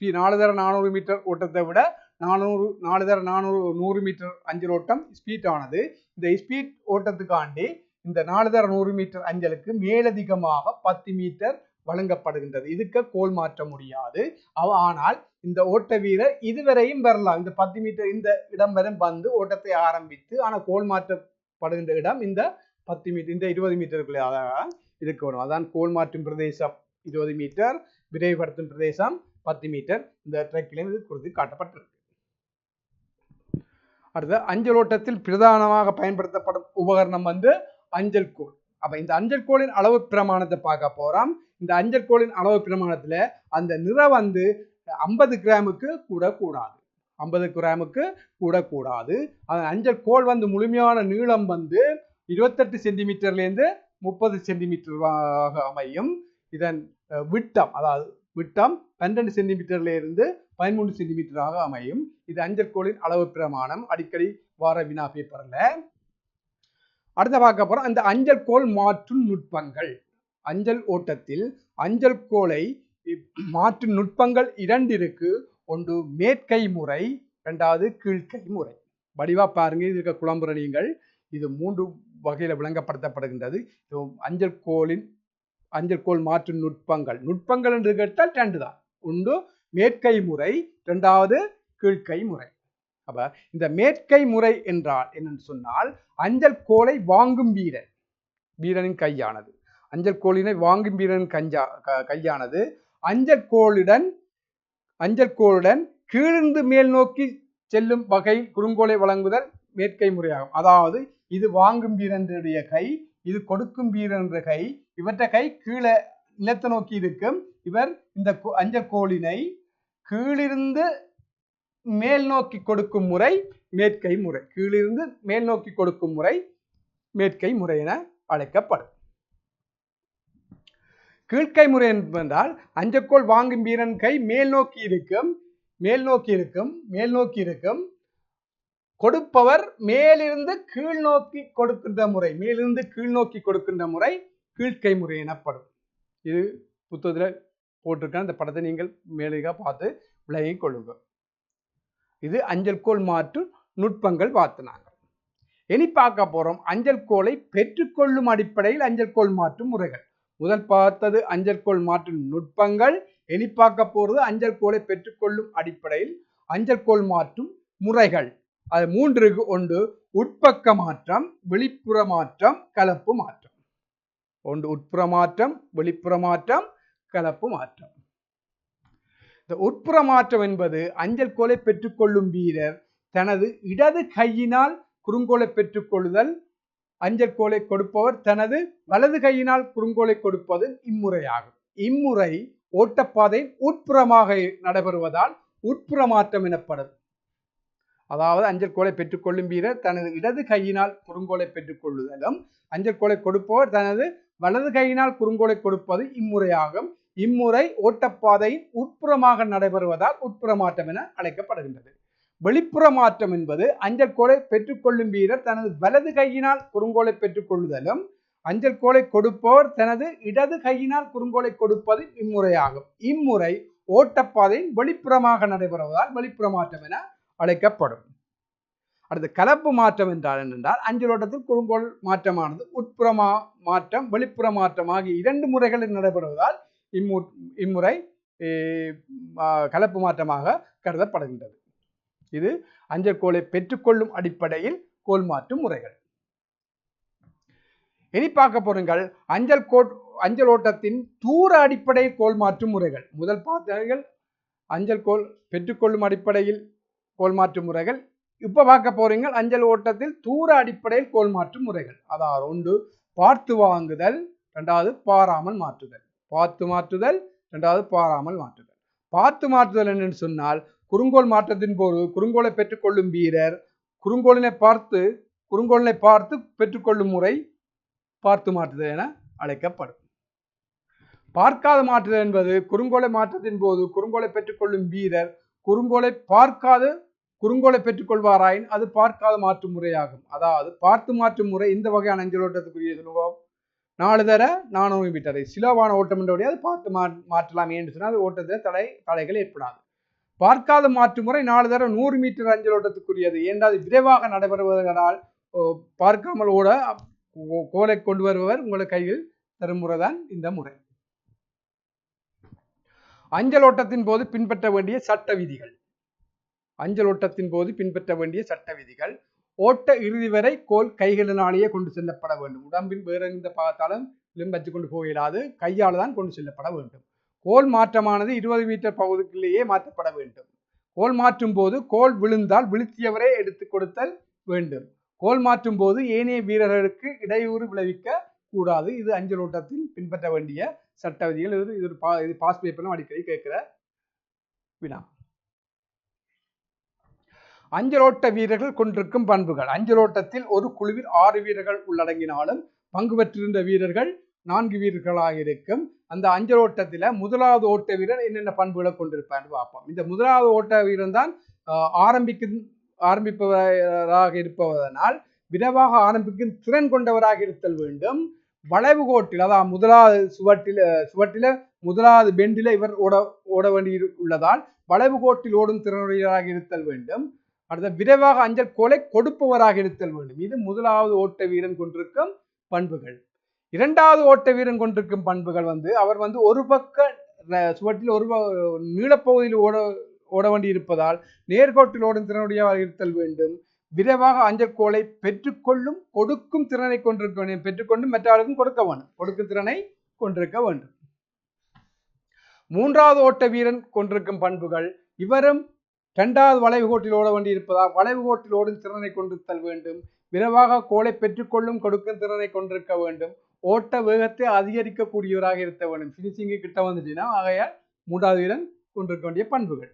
4 தர 400 மீட்டர் ஓட்டத்தை விட 4 தர 100 மீட்டர் அஞ்சல் ஓட்டம் ஸ்பீட் ஆனது. இந்த ஸ்பீட் ஓட்டத்துக்காண்டி இந்த 4 தர 100 மீட்டர் அஞ்சலுக்கு மேலதிகமாக 10 மீட்டர் வழங்கப்படுகின்றது. இதுக்கு கோல் மாற்ற முடியாது. ஆனால் இந்த ஓட்ட வீரர் இதுவரையும் வரலாம். இந்த 10 மீட்டர் இந்த இடம் வரை வந்து ஓட்டத்தை ஆரம்பித்து, ஆனால் கோல் மாற்றப்படுகின்ற இடம் இந்த 10 மீட்டர், இந்த 20 மீட்டருக்குள்ளே இருக்க வரும். அதான் கோல் மாற்றும் பிரதேசம் 20 மீட்டர், விரைவுபடுத்தும் பிரதேசம் 10 மீட்டர். இந்த ட்ரெக்கிலும் இது குறித்து காட்டப்பட்டிருக்கு. அடுத்த அஞ்சல் ஓட்டத்தில் பிரதானமாக பயன்படுத்தப்படும் உபகரணம் அஞ்சல் கோல். அப்ப இந்த அஞ்சல் கோலின் அளவு பிரமாணத்தை பார்க்க போறோம். இந்த அஞ்சல் கோலின் அளவு பிரமாணத்துல அந்த நிறம் 50 கிராமுக்கு கூட கூடாது. 50 கிராமுக்கு கூட கூடாது. அஞ்சல் கோல் முழுமையான நீளம் 28 சென்டிமீட்டர்ல இருந்து 30 சென்டிமீட்டராக அமையும். இதன் விட்டம், அதாவது விட்டம் 12 சென்டிமீட்டர்ல இருந்து 13 சென்டிமீட்டராக அமையும். இது அஞ்சல் கோலின் அளவு பிரமாணம். அடிக்கடி வார வினா பேப்பர்ல. அடுத்த பார்க்க போறோம் அந்த அஞ்சல் கோல் மாற்றும் நுட்பங்கள். அஞ்சல் ஓட்டத்தில் அஞ்சல் கோலை மாற்றும் நுட்பங்கள் 2 இருக்கு. ஒன்று மேற்கை முறை, 2வது கீழ்கை முறை. வடிவா பாருங்க, இது இருக்க குழம்புற நீங்கள். இது 3 வகையில விளங்கப்படுத்தப்படுகின்றது. அஞ்சல் கோல் மாற்றும் நுட்பங்கள் என்று கேட்டால் 2 தான். ஒன்று மேற்கை முறை, 2வது கீழ்கை முறை. அப்ப இந்த மேற்கை முறை என்றால் என்னன்னு சொன்னால் அஞ்சல் கோலை வாங்கும் வீரனின் கையானது. அஞ்சல் கோலினை வாங்கும் வீரனின் கையானது அஞ்சல் கோலுடன் கீழிருந்து மேல் நோக்கி செல்லும் வகை குறுங்கோலை வழங்குதல் மேற்கை முறையாகும். அதாவது இது வாங்கும் வீரனுடைய கை, இது கொடுக்கும் வீரனுடைய கை. இவற்றை கை கீழே நிலத்தை நோக்கி இருக்கும். இவர் இந்த அஞ்சல் கோலினை கீழிருந்து மேல் நோக்கி கொடுக்கும் முறை மேற்கை முறை. கீழிருந்து மேல் நோக்கி கொடுக்கும் முறை மேற்கை முறை என அழைக்கப்படும். கீழ்கை முறை என்றால் அஞ்சக்கோல் வாங்கும் வீரன் கை மேல் நோக்கி இருக்கும். கொடுப்பவர் மேலிருந்து கீழ் நோக்கி கொடுக்கின்ற முறை கீழ்கை முறை எனப்படும். இது புத்தகத்தில் போட்டிருக்க இந்த படத்தை நீங்கள் மேலாக பார்த்து விளங்கிக் கொள்ளுங்கள். இது அஞ்சல் கோல் மாற்றும் நுட்பங்கள் பார்த்துனாங்க. இனி பார்க்க போறோம் அஞ்சல் கோலை பெற்றுக்கொள்ளும் அடிப்படையில் அஞ்சல் கோல் மாற்றும் முறைகள். முதல் பார்த்தது அஞ்சல் கோல் மாற்றும் நுட்பங்கள். இனி பார்க்க போறது அஞ்சல் கோலை பெற்றுக்கொள்ளும் அடிப்படையில் அஞ்சல் கோல் மாற்றும் முறைகள். அது 3 இருக்கு. ஒன்று உட்பக்க மாற்றம், வெளிப்புற மாற்றம், கலப்பு மாற்றம். ஒன்று உட்புற மாற்றம், வெளிப்புற மாற்றம், கலப்பு மாற்றம். இந்த உட்புற மாற்றம் என்பது அஞ்சல் கோலை பெற்றுக்கொள்ளும் வீரர் தனது இடது கையினால் குறுங்கோலை பெற்றுக்கொள்ளுதல். அஞ்சல் கோலை கொடுப்பவர் தனது வலது கையினால் குறுங்கோலை கொடுப்பது இம்முறையாகும். இம்முறை ஓட்டப்பாதை உட்புறமாக நடைபெறுவதால் உட்புற மாற்றம் எனப்படும். அதாவது அஞ்சல் கோலை பெற்றுக்கொள்ளும் வீரர் தனது இடது கையினால் குறுங்கோலை பெற்றுக்கொள்ளுதலும், அஞ்சல் கோலை கொடுப்பவர் தனது வலது கையினால் குறுங்கோலை கொடுப்பது இம்முறையாகும். இம்முறை ஓட்டப்பாதையின் உட்புறமாக நடைபெறுவதால் உட்புற மாற்றம் என அழைக்கப்படுகின்றது. வெளிப்புற மாற்றம் என்பது அஞ்சல் கோலை பெற்றுக்கொள்ளும் வீரர் தனது வலது கையினால் குறுங்கோலை பெற்றுக் கொள்ளுதலும் அஞ்சல் கோலை கொடுப்பவர் தனது இடது கையினால் குறுங்கோலை கொடுப்பது இம்முறையாகும். இம்முறை ஓட்டப்பாதையின் வெளிப்புறமாக நடைபெறுவதால் வெளிப்புற மாற்றம் என அழைக்கப்படும். அடுத்து கலப்பு மாற்றம் என்றால் அஞ்சல் ஓட்டத்தில் குறுங்கோல் மாற்றமானது உட்புற மாற்றம் வெளிப்புற மாற்றம் ஆகிய 2 முறைகளில் நடைபெறுவதால் இம்முறை கலப்பு மாற்றமாக கருதப்படுகின்றது. இது அஞ்சல் கோலை பெற்றுக்கொள்ளும் அடிப்படையில் கோல் மாற்றும் முறைகள். இனி பார்க்க போறீங்கள் அஞ்சல் ஓட்டத்தின் தூர அடிப்படையில் கோல் மாற்றும் முறைகள். முதல் பார்த்தீர்கள் அஞ்சல் கோல் பெற்றுக்கொள்ளும் அடிப்படையில் கோல் மாற்றும் முறைகள். இப்ப பார்க்க போறீங்க அஞ்சல் ஓட்டத்தில் தூர அடிப்படையில் கோல் மாற்றும் முறைகள். அதாவது ஒன்று பார்த்து வாங்குதல், இரண்டாவது பாராமல் மாற்றுதல். பார்த்து மாற்றுதல், இரண்டாவது பாராமல் மாற்றுதல். பார்த்து மாற்றுதல் என்னன்னு சொன்னால் குறுங்கோல் மாற்றத்தின் போது குறுங்கோலை பெற்றுக்கொள்ளும் வீரர் குறுங்கோலினை பார்த்து பெற்றுக்கொள்ளும் முறை பார்த்து மாற்றுதல் என அழைக்கப்படும். பார்க்காத மாற்றுதல் என்பது குறுங்கோலை மாற்றத்தின் போது குறுங்கோலை பெற்றுக்கொள்ளும் வீரர் குறுங்கோலை பார்க்காது குறுங்கோலை பெற்றுக்கொள்வாராயின் அது பார்க்காத மாற்றும் முறையாகும். அதாவது பார்த்து மாற்றும் முறை இந்த வகையான அஞ்சல் ஓட்டத்துக்குரிய சொல்லுவோம் 4 தர 400 மீட்டரை சிலவான ஓட்டம் என்றபடி அது பார்த்து மாற்றலாம் என்று சொன்னால் அது ஓட்டத்தில் தடைகள் ஏற்படாது. பார்க்காத மாற்று முறை 4 தர 100 மீட்டர் அஞ்சல் ஓட்டத்துக்குரியது. ஏனென்றால் விரைவாக நடைபெறுவதனால் பார்க்காமல் ஓட கோலை கொண்டு வருபவர் உங்களை கையில் தரும் முறைதான் இந்த முறை. அஞ்சல் ஓட்டத்தின் போது பின்பற்ற வேண்டிய சட்ட விதிகள். அஞ்சல் ஓட்டத்தின் போது பின்பற்ற வேண்டிய சட்ட விதிகள். ஓட்ட இறுதி வரை கோல் கைகளினாலேயே கொண்டு செல்லப்பட வேண்டும். உடம்பின் வேற எந்த பாகத்தாலும் வச்சு கொண்டு போயிடாது, கையால் தான் கொண்டு செல்லப்பட வேண்டும். கோல் மாற்றமானது 20 மீட்டர் பகுதிக்குள்ளேயே மாற்றப்பட வேண்டும். கோல் மாற்றும் போது கோல் விழுந்தால் விழுத்தியவரே எடுத்து கொடுத்தல் வேண்டும். கோல் மாற்றும் போது ஏனைய வீரர்களுக்கு இடையூறு விளைவிக்க கூடாது. இது அஞ்சல் ஓட்டத்தில் பின்பற்ற வேண்டிய சட்ட விதிகள். இது பாஸ் பேப்பர்லாம் அடிக்கடி கேட்கிற வினா. அஞ்சல் ஓட்ட வீரர்கள் கொண்டிருக்கும் பண்புகள். அஞ்சல் ஓட்டத்தில் ஒரு குழுவில் 6 வீரர்கள் உள்ளடங்கினாலும் பங்கு பெற்றிருந்த வீரர்கள் 4 வீரர்களாக இருக்கும். அந்த அஞ்சல் ஓட்டத்தில் முதலாவது ஓட்ட வீரர் என்னென்ன பண்புகளை கொண்டிருப்பார் பார்ப்போம். இந்த முதலாவது ஓட்ட வீரன் தான் ஆரம்பிப்பவராக இருப்பதனால் விரைவாக ஆரம்பிக்கும் திறன் கொண்டவராக இருத்தல் வேண்டும். வளைவு கோட்டில் அதாவது முதலாவது சுவட்டில முதலாவது பெண்டில இவர் ஓட வேண்டி உள்ளதால் வளைவு கோட்டில் ஓடும் திறனுடையவராக இருத்தல் வேண்டும். அடுத்த விரைவாக அஞ்சல் கோலை கொடுப்பவராக இருத்தல் வேண்டும். இது முதலாவது ஓட்ட வீரன் கொண்டிருக்கும் பண்புகள். இரண்டாவது ஓட்ட வீரன் கொண்டிருக்கும் பண்புகள் அவர் ஒரு பக்க சுவட்டில் ஒரு நீளப்பகுதியில் ஓட வேண்டி இருப்பதால் நேர்கோட்டில் ஓடும் திறனுடையவராக இருத்தல் வேண்டும். விரைவாக அஞ்சல் கோலை பெற்றுக்கொள்ளும் கொடுக்கும் திறனை கொண்டிருக்க வேண்டும். பெற்றுக்கொண்டு மற்றவர்களுக்கும் கொடுக்கும் திறனை கொண்டிருக்க வேண்டும். மூன்றாவது ஓட்ட வீரன் கொண்டிருக்கும் பண்புகள் இவரும் இரண்டாவது வளைவு கோட்டில் ஓட வேண்டி இருப்பதால் வளைவு கோட்டில் ஓடும் திறனை கொண்டிருத்தல் வேண்டும். விரைவாக கோலை பெற்றுக்கொள்ளும் கொடுக்கும் திறனை கொண்டிருக்க வேண்டும். ஓட்ட வேகத்தை அதிகரிக்கக்கூடியவராக இருக்க வேண்டும். பினிஷிங்கு கிட்ட வந்துட்டீங்கன்னா ஆகையால் மூன்றாவது வீரன் கொண்டிருக்க வேண்டிய பண்புகள்.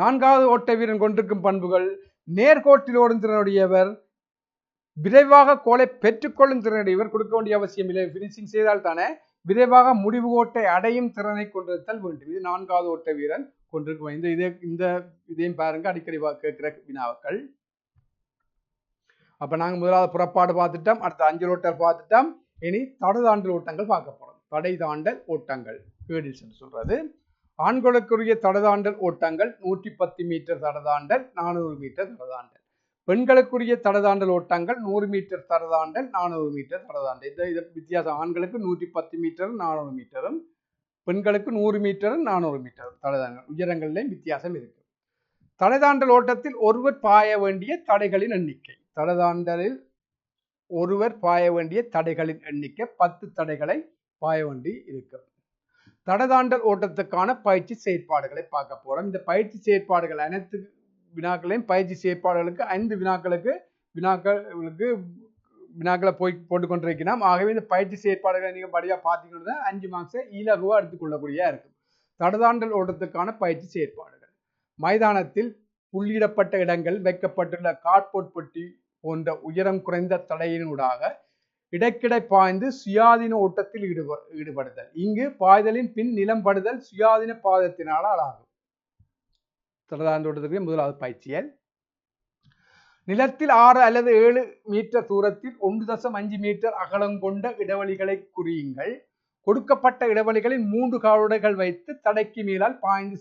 நான்காவது ஓட்ட வீரன் கொண்டிருக்கும் பண்புகள் நேர்கோட்டில் ஓடும் திறனுடையவர், விரைவாக கோலை பெற்றுக்கொள்ளும் திறனுடையவர். கொடுக்க வேண்டிய அவசியம் இல்லை, பினிஷிங் செய்தால் தானே விரைவாக முடிவு கோட்டை அடையும் திறனை கொண்டிருத்தல் வேண்டும். இது 4வது ஓட்ட வீரன் கொண்டிருக்கும். இந்த இதையும் பாருங்க, அடிக்கடி கேட்கிற வினாக்கள். அப்ப நாங்க முதலாவது புறப்பாடு பார்த்துட்டோம், அடுத்த அஞ்சல் ஓட்டல் பார்த்துட்டோம். இனி தடை தாண்டல் ஓட்டங்கள் பார்க்க போறோம். தடை தாண்டல் ஓட்டங்கள் சொல்றது ஆண்களுக்குரிய தடை தாண்டல் ஓட்டங்கள் 110 மீட்டர் தடை தாண்டல், 400 மீட்டர் தடை தாண்டல். பெண்களுக்குரிய தடை தாண்டல் ஓட்டங்கள் 100 மீட்டர் தடை தாண்டல், 400 மீட்டர் தடை தாண்டல். இது வித்தியாசம். ஆண்களுக்கு 110 மீட்டரும் 400 மீட்டரும், பெண்களுக்கு 100 மீட்டரும் 400 மீட்டரும் தடை தாண்டல். உயரங்களிலும் வித்தியாசம் இருக்கு. தடை தாண்டல் ஓட்டத்தில் ஒருவர் பாய வேண்டிய தடைகளின் எண்ணிக்கை. தடை தாண்டலில் ஒருவர் பாய வேண்டிய தடைகளின் எண்ணிக்கை 10 தடைகளை பாய வேண்டி இருக்கும். தடை தாண்டல் ஓட்டத்துக்கான பயிற்சி செயற்பாடுகளை பார்க்க போறோம். இந்த பயிற்சி செயற்பாடுகள் அனைத்து வினாக்களையும் பயிற்சி செயற்பாடுகளுக்கு 5 வினாக்களை போட்டுக்கொண்டிருக்கிறோம். ஆகவே இந்த பயிற்சி செயற்பாடுகளை நீங்க படியா பார்த்தீங்கன்னா 5 மார்க்ஸை இலகுவா எடுத்துக்கொள்ளக்கூடியா இருக்கும். தடதாண்டல் ஓட்டத்துக்கான பயிற்சி செயற்பாடுகள். மைதானத்தில் புள்ளியிடப்பட்ட இடங்கள் வைக்கப்பட்டுள்ள கார்ட்போர்ட் பெட்டி போன்ற உயரம் குறைந்த தடையினூடாக இடைக்கிடை பாய்ந்து சுயாதீன ஓட்டத்தில் ஈடுபடுதல். இங்கு பாய்தலின் பின் நிலம் படுதல் சுயாதீன பாதத்தினால் ஆகும். ஓட்டத்திற்கு முதலாவது பயிற்சியல். நிலத்தில் 6 அல்லது 7 மீட்டர் தூரத்தில் 1.5 மீட்டர் அகலம் கொண்ட இடைவெளிகளை குறியுங்கள். கொடுக்கப்பட்ட இடைவெளிகளில் 3 காவடைகள் வைத்து தடைக்கு மேலால் பாய்ந்து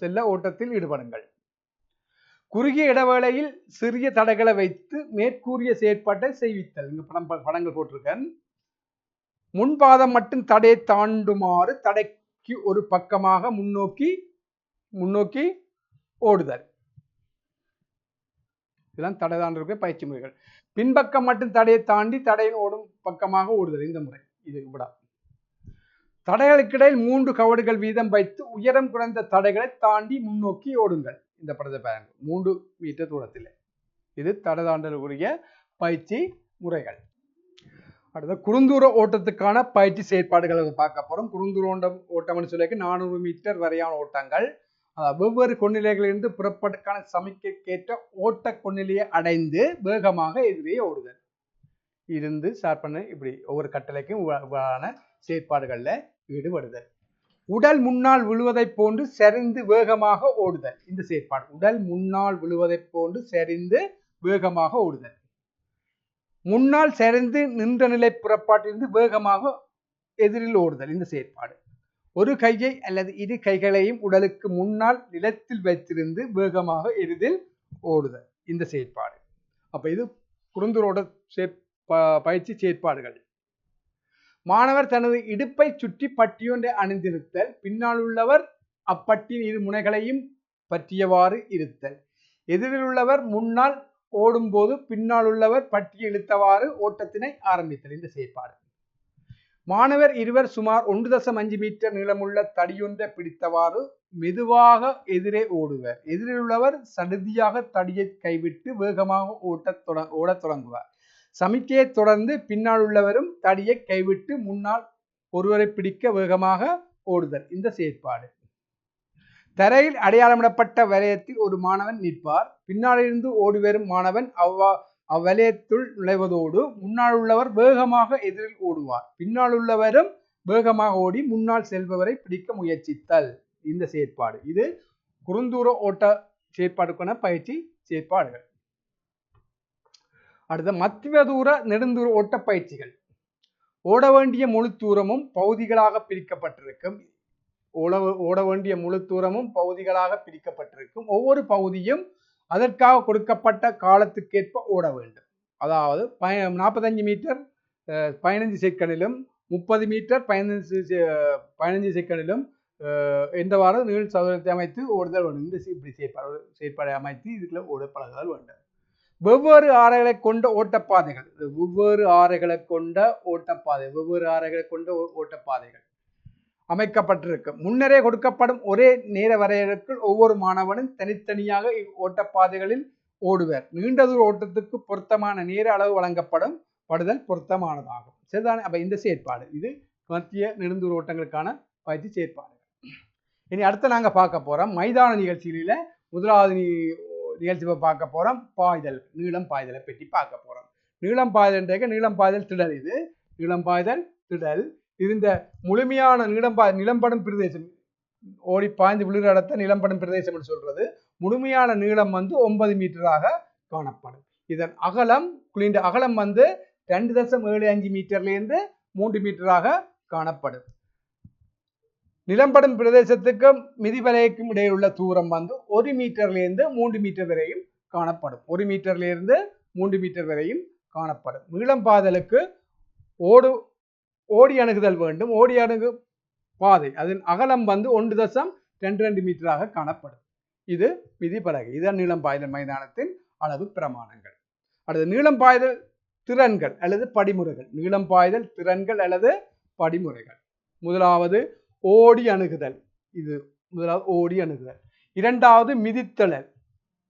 செல்ல ஓட்டத்தில் ஈடுபடுங்கள். குறுகிய இடைவேளையில் சிறிய தடைகளை வைத்து மேற்கூறிய செயற்பாட்டை செய்வித்தல். இங்க படங்கள் போட்டிருக்கேன். முன்பாதம் மட்டும் தடையை தாண்டுமாறு தடைக்கு ஒரு பக்கமாக முன்னோக்கி ஓடுதல். இதெல்லாம் தடை தாண்டிருக்க பயிற்சி முறைகள். பின்பக்கம் மட்டும் தடையை தாண்டி தடையின் ஓடும் பக்கமாக ஓடுதல். இந்த முறை இது விடா. தடைகளுக்கிடையில் 3 கவடுகள் வீதம் வைத்து உயரம் குறைந்த தடைகளை தாண்டி முன்னோக்கி ஓடுங்கள். இந்த படத்தை பாருங்க. 3 மீட்டர் தூரத்தில். இது தடை தாண்டலுக்குரிய பயிற்சி முறைகள். அடுத்த குறுந்தூர ஓட்டத்துக்கான பயிற்சி செயற்பாடுகளை பார்க்க போறோம். குறுந்தூர ஓட்டம்னு சொல்லி 400 மீட்டர் வரையான ஓட்டங்கள். வெவ்வேறு கொன்னிலைகளிலிருந்து புறப்படுக்கான சமிக்கைக்கேற்ற ஓட்ட கொன்னிலையை அடைந்து வேகமாக எதிரே ஓடுதல். இருந்து ஸ்டார்ட் பண்ண இப்படி ஒவ்வொரு கட்டளைக்கும் செயற்பாடுகள்ல ஈடுபடுதல். உடல் முன்னால் விழுவதை போன்று சரிந்து வேகமாக ஓடுதல். இந்த செயற்பாடு உடல் முன்னால் விழுவதை போன்று சரிந்து வேகமாக ஓடுதல். முன்னால் சரிந்து நின்ற நிலை புறப்பாட்டிலிருந்து வேகமாக எதிரில் ஓடுதல். இந்த செயற்பாடு ஒரு கையை அல்லது இரு கைகளையும் உடலுக்கு முன்னால் நிலத்தில் வைத்திருந்து வேகமாக எளிதில் ஓடுதல். இந்த செயற்பாடு. அப்ப இது குறுந்தூரோட பயிற்சி செயற்பாடுகள். மாணவர் தனது இடுப்பை சுற்றி பட்டியொன்றை அணிந்திருத்தல். பின்னால் உள்ளவர் அப்பட்டியின் இரு முனைகளையும் பற்றியவாறு இருத்தல். எதிரில் உள்ளவர் முன்னால் ஓடும்போது பின்னால் உள்ளவர் பட்டியை இழுத்தவாறு ஓட்டத்தினை ஆரம்பித்தல். இந்த செயற்பாடு. மாணவர் இருவர் சுமார் 1.5 மீட்டர் நீளமுள்ள தடியொன்றை பிடித்தவாறு மெதுவாக எதிரே ஓடுவர். எதிரில் உள்ளவர் சடுதியாக தடியை கைவிட்டு வேகமாக ஓடத் தொடங்குவார். சமிக்கையை தொடர்ந்து பின்னால் உள்ளவரும் தடியை கைவிட்டு முன்னால் ஒருவரை பிடிக்க வேகமாக ஓடுதல். இந்த செயற்பாடு. தரையில் அடையாளமிடப்பட்ட வலயத்தில் ஒரு மாணவன் நிற்பார். பின்னாலிருந்து ஓடி வரும் மாணவன் அவ்வலயத்துள் நுழைவதோடு முன்னால் உள்ளவர் வேகமாக எதிரில் ஓடுவார். பின்னால் உள்ளவரும் வேகமாக ஓடி முன்னால் செல்பவரை பிடிக்க முயற்சித்தல். இந்த செயற்பாடு. இது குறுந்தூர ஓட்ட செயற்பாடுக்கான பயிற்சி செயற்பாடுகள். அடுத்த மத்திய தூர நெடுந்தூர ஓட்ட பயிற்சிகள். ஓட வேண்டிய முழு தூரமும் பகுதிகளாக பிரிக்கப்பட்டிருக்கும். ஓட வேண்டிய முழு தூரமும் பகுதிகளாக பிரிக்கப்பட்டிருக்கும். ஒவ்வொரு பகுதியும் அதற்காக கொடுக்கப்பட்ட காலத்துக்கேற்ப ஓட வேண்டும். அதாவது 45 மீட்டர் 15 செகண்டிலும் 30 மீட்டர் 15 செகண்டிலும் என்றவாறு நீள் சதுரத்தை அமைத்து ஓடுதல் வேண்டும். இந்த இப்படி செயற்பாடை அமைத்து இதுக்குள்ள ஓட பழகுதல் வேண்டும். வெவ்வேறு ஆறைகளை கொண்ட ஓட்டப்பாதைகள். வெவ்வேறு ஆறைகளை கொண்ட ஓட்டப்பாதைகள் அமைக்கப்பட்டிருக்கும். முன்னரே கொடுக்கப்படும் ஒரே நேர வரையறைக்குள் ஒவ்வொரு மாணவனும் தனித்தனியாக ஓட்டப்பாதைகளில் ஓடுவர். நீண்ட தூர ஓட்டத்துக்கு பொருத்தமான நேர அளவு வழங்கப்படுதல் பொருத்தமானதாகும். சரிதானே? அப்ப இந்த செயற்பாடு இது மத்திய நெடுந்தூர ஓட்டங்களுக்கான பயிற்சி செயற்பாடு. இனி அடுத்து நாங்க பார்க்க போறோம் மைதான நிகழ்ச்சியில முதலாவது நிகழ்ச்சி பார்க்க போறோம் பாய்தல். நீளம் பாய்தலை பற்றி பார்க்க போறோம். நீளம் பாய்தல் திடல். இது நீளம் பாய்தல் திடல். இது இந்த முழுமையான நிலம்படும் பிரதேசம் ஓடி பாய்ந்து விழுகிற இடத்த நிலம்படும் பிரதேசம் என்று சொல்றது. முழுமையான நீளம் 9 மீட்டராக காணப்படும். இதன் அகலம் குளிந்த அகலம் 2.75 மீட்டர்ல இருந்து 3 மீட்டராக காணப்படும். நிலம்படும் பிரதேசத்துக்கும் மிதிவலைக்கும் இடையில் உள்ள தூரம் 1 மீட்டர்ல இருந்து 3 மீட்டர் வரையும் காணப்படும். 1 மீட்டர்ல இருந்து 3 மீட்டர் வரையும் காணப்படும். நீளம் பாய்தலுக்கு ஓடி அணுகுதல் வேண்டும். ஓடி அணுகு பாதை அதன் அகலம் 1.22 மீட்டராக காணப்படும். இது விதிப்பலகை. இதுதான் நீளம் பாய்தல் மைதானத்தின் அளவு பிரமாணங்கள். அடுத்து நீளம் பாய்தல் திறன்கள் அல்லது படிமுறைகள். நீளம் பாய்தல் திறன்கள் அல்லது படிமுறைகள். முதலாவது ஓடி அணுகுதல். இது முதலாவது ஓடி அணுகுதல். இரண்டாவது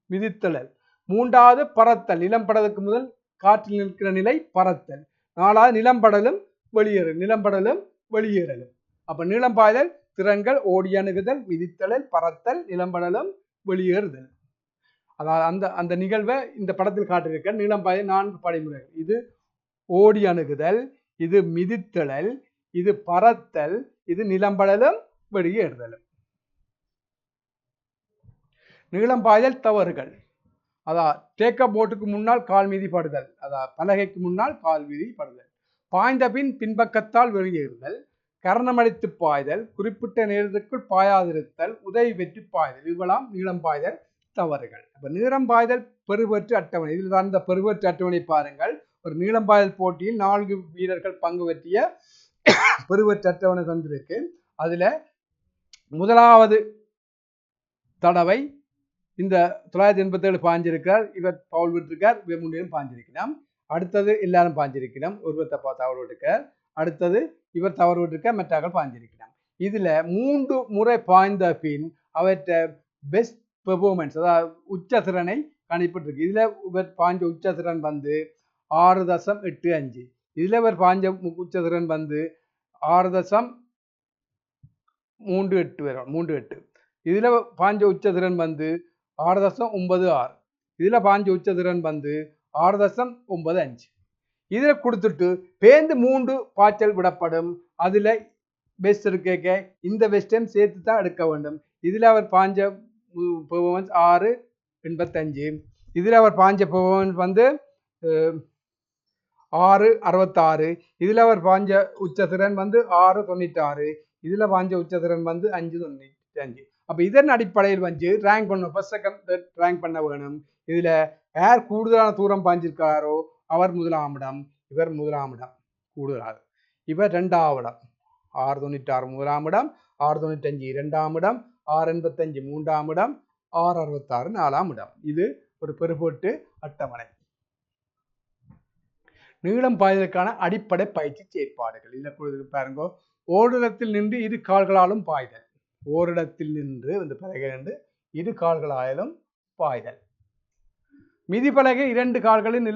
மிதித்தளல். மூன்றாவது பறத்தல். நிலம் படலுக்கு முதல் காற்றில் நிற்கிற நிலை பறத்தல். நாலாவது நிலம்படலும் வெளியேறலும். அப்ப நீளம் பாய்தல் திறன்கள் ஓடி அணுகுதல் மிதித்தளல் பறத்தல் நிலம்படலும் வெளியேறுதல். அதாவது அந்த நிகழ்வை இந்த படத்தில் காட்டியிருக்க நீளம் பாய்தல் 4 படிமுறைகள். இது ஓடி அணுகுதல், இது மிதித்தல், இது பறத்தல், இது நிலம்படலும் வெளியேறுதலும். நீளம் பாய்தல் தவறுகள். அதான் டேக்கப் போட்டுக்கு முன்னால் கால் மீதி படுதல், அதான் பலகைக்கு முன்னால் கால் மீதி படுதல், பாய்ந்த பின் பின்பக்கத்தால் வெளியேறுதல், கரணமடித்து பாய்தல், குறிப்பிட்ட நேரத்திற்குள் பாயாதிருத்தல், உதவி பெற்று பாய்தல், இவெல்லாம் நீளம் பாய்தல் தவறுகள். அப்ப நீளம் பாய்தல் பெறுபற்று அட்டவணை. இதில் தான் இந்த பெறுபற்று அட்டவணை பாருங்கள். ஒரு நீளம் பாய்தல் போட்டியில் 4 வீரர்கள் பங்கு பெற்றிய பெறுபற்று அட்டவணை தந்திருக்கு. அதுல முதலாவது தடவை இந்த 987 பாஞ்சிருக்கார், இவர் பவுல் விட்டிருக்கார், இவர் முன்னிலும் பாஞ்சிருக்கலாம். அடுத்தது எல்லாரும் பாஞ்சிருக்கலாம், ஒருவர் தவறு விட்டுருக்கார். அடுத்தது இவர் தவறு விட்டிருக்கார், மற்றார்கள் பாஞ்சிருக்கலாம். இதுல 3 முறை பாய்ந்த பின் அவற்றை பெஸ்ட் பெர்ஃபார்மன்ஸ், அதாவது உச்சத்திறனை கணிப்பிட்டிருக்கு. இதுல இவர் பாஞ்ச உச்சத்திறன் வந்து 6.85. இதுல இவர் பாஞ்ச உச்சத்திறன் வந்து 6.38 வரும், 38. இதுல பாஞ்ச உச்சத்திறன் வந்து 6.96. இதுல பாஞ்ச உச்சத்திறன் வந்து 6.95. இதுல கொடுத்துட்டு பேந்து 3 பாய்ச்சல் விடப்படும். அதுல பெஸ்ட் இருக்க இந்த பெஸ்டையும் சேர்த்து தான் எடுக்க வேண்டும். இதுல அவர் பாஞ்ச பெர்ஃபார்மன்ஸ் 6.85. இதுல அவர் பாஞ்ச பெர்ஃபார்மன்ஸ் வந்து 6.66. இதுல அவர் பாஞ்ச உச்சத்திறன் வந்து 6.96. இதுல பாஞ்ச உச்சத்திறன் வந்து 5.95. அப்ப இதன் அடிப்படையில் வந்து ரேங்க் பண்ண ஃபர்ஸ்ட் செகண்ட் ரேங்க் பண்ண வேணும். இதுல யார் கூடுதலான தூரம் பாஞ்சிருக்காரோ அவர் முதலாம் இடம், இவர் முதலாம் இடம் கூடுதலாக, இவர் 2ஆம் இடம், 6.96 முதலாம் இடம், 6.95 2ஆம் இடம், 6.85 3ஆம் இடம், 6.66 4ஆம் இடம். இது ஒரு பெறுபட்டு அட்டவணை. நீளம் பாய்தலுக்கான அடிப்படை பயிற்சி செயற்பாடுகள். இதுல பாருங்க, ஓரிடத்தில் நின்று 2 கால்களாலும் பாய்தல். ஓரிடத்தில் நின்று இந்த பலகை நின்று 2 கால்களாலும் பாய்தல். மிதிப்பலகை 2 கால்களில்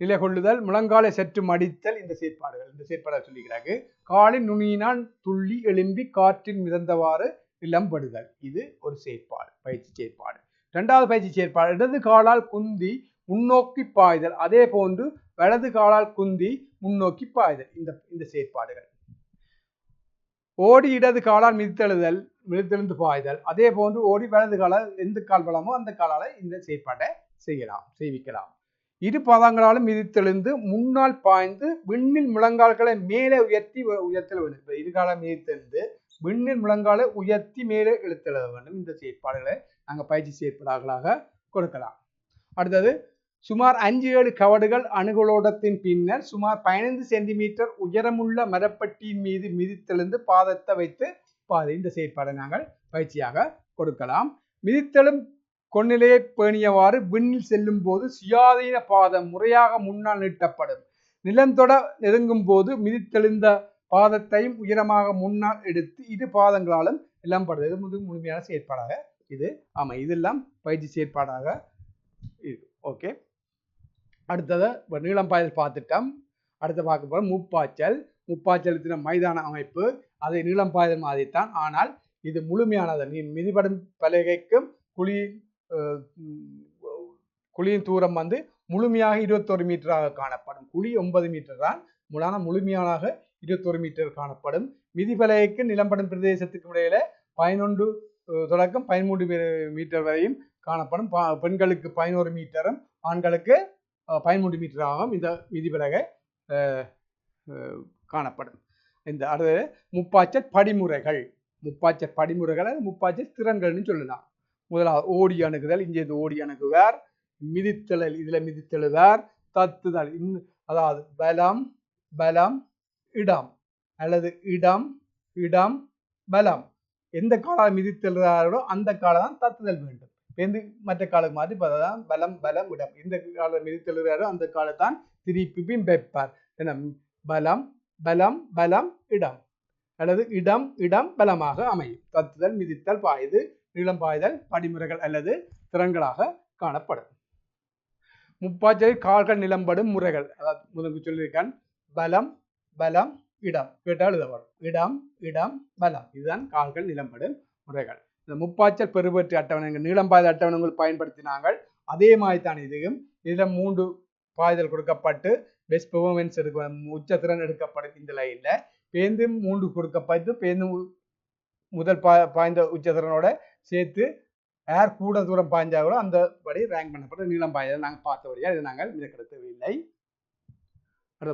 நிலை கொள்ளுதல், முழங்காலை சற்று மடித்தல். இந்த செயற்பாடு சொல்லிக்கிறாங்க. காலின் நுனியினால் துள்ளி எழும்பி காற்றில் மிதந்தவாறு நிலம்படுதல். இது ஒரு செயற்பாடு, பயிற்சி செயற்பாடு. 2வது பயிற்சி செயற்பாடு, இடது காலால் குந்தி முன்னோக்கி பாய்தல், அதே போன்று வலது காலால் குந்தி முன்னோக்கி பாய்தல். இந்த செயற்பாடுகள். ஓடி இடது காலால் மிதித்தெழுந்து பாய்தல், அதே போன்று ஓடி வலது காலால் எந்த கால் பலமோ அந்த காலால இந்த செயற்பாட்டை செய்விக்கலாம். 2 பாதங்களாலும் மிதித்தெழுந்து முன்னால் பாய்ந்து விண்ணில் முழங்கால்களை மேலே உயர்த்தல் வேண்டும். 2 காலம் மிதித்தெழுந்து விண்ணில் முழங்காலை உயர்த்தி மேலே இழுத்தெழ வேண்டும். இந்த செயற்பாடுகளை நாங்கள் பயிற்சி செயற்பாடுகளாக கொடுக்கலாம். அடுத்தது, சுமார் 5-7 கவடுகள் அணுகலோடத்தின் பின்னர் சுமார் 15 சென்டிமீட்டர் உயரமுள்ள மரப்பட்டியின் மீது மிதித்தெழுந்து பாதத்தை வைத்து பாதை. இந்த செயற்பாடை நாங்கள் பயிற்சியாக கொடுக்கலாம். மிதித்தெழும் கொன்னிலையை பேணியவாறு விண்ணில் செல்லும் போது சுயாதீன பாதம் முறையாக முன்னால் நீட்டப்படும். நிலந்தொட நெருங்கும் போது மிதித்தெழுந்த பாதத்தையும் உயரமாக முன்னால் எடுத்து 2 பாதங்களாலும் இளம்படுது. இது முழுமையான செயற்பாடாக இது இதெல்லாம் பயிற்சி செயற்பாடாக இருக்கு. ஓகே, அடுத்தது நீளம் பாய்தல் பார்த்துட்டோம். அடுத்து பார்க்க போகிறோம் முப்பாய்ச்சல் மைதான அமைப்பு. அதை நீளம் பாய்தல் மாதிரித்தான், ஆனால் இது முழுமையானது. மிதிபடும் பலகைக்கும் குழியின் தூரம் வந்து முழுமையாக 21 மீட்டராக காணப்படும். குழி 9 மீட்டர் தான், முழுமையாக 21 மீட்டர் காணப்படும். மிதிப்பலகைக்கு நிலம்படும் பிரதேசத்துக்கு இடையில 11 தொடக்கம் 13 மீட்டர் வரையும் காணப்படும். பெண்களுக்கு 11 மீட்டரும் ஆண்களுக்கு 13 மீட்டராகவும் இந்த மிதிப்பலகை காணப்படும். இந்த அடுத்த முப்பாய்ச்சல் படிமுறைகள் அல்லது முப்பாய்ச்சல் திறன்கள்னு சொல்லலாம். முதலாவது ஓடி அணுகுதல். இங்கே இது ஓடி அணுகுவார். மிதித்தெழல், இதுல மிதித்தெழுவார். தத்துதல், அதாவது பலம் இடம் அல்லது இடம் பலம். எந்த காலம் மிதித்தெழுகிறார்களோ அந்த காலம் தான் தத்துதல் வேண்டும். மற்ற காலம் மாதிரி பலம் இடம். எந்த காலம் மிதித்தெழுகிறாரோ அந்த காலத்தான் திருப்பி வைப்பார். பலம் இடம் அல்லது இடம் பலமாக அமையும். தத்துதல், மிதித்தல், பாய்து, நீளம் பாய்தல் படிமுறைகள் அல்லது திறன்களாக காணப்படும். முப்பாய்ச்சலில் கால்கள் நிலம்படும் முறைகள். அதாவது முதலுக்கு சொல்லியிருக்கான், பலம் இடம் கேட்டால் வரும். இடம் பலம், இதுதான் கால்கள் நிலம்படும் முறைகள். இந்த முப்பாய்ச்சல் பெறுபற்று அட்டவணை நீளம் பாய்தல் அட்டவணைகள் பயன்படுத்தினாங்கள். அதே மாதிரி தான் இதுவும். இதில் 3 பாய்தல் கொடுக்கப்பட்டு பெஸ்ட் பெர்ஃபார்மன்ஸ் உச்சத்திறன் எடுக்கப்படும் இந்த லைன்ல. பேருந்து 3 கொடுக்கப்பட்டு பேருந்து முதல் பாய்ந்த உச்சத்திறனோட சேர்த்து யார் கூட தூரம் பாய்ஞ்சாங்களோ அந்த படி ரேங்க் பண்ணப்பட்ட நீளம் பாய்தல் நாங்கள் பார்த்தபடியா இதை நாங்கள் மிதக்கெடுக்கவில்லை.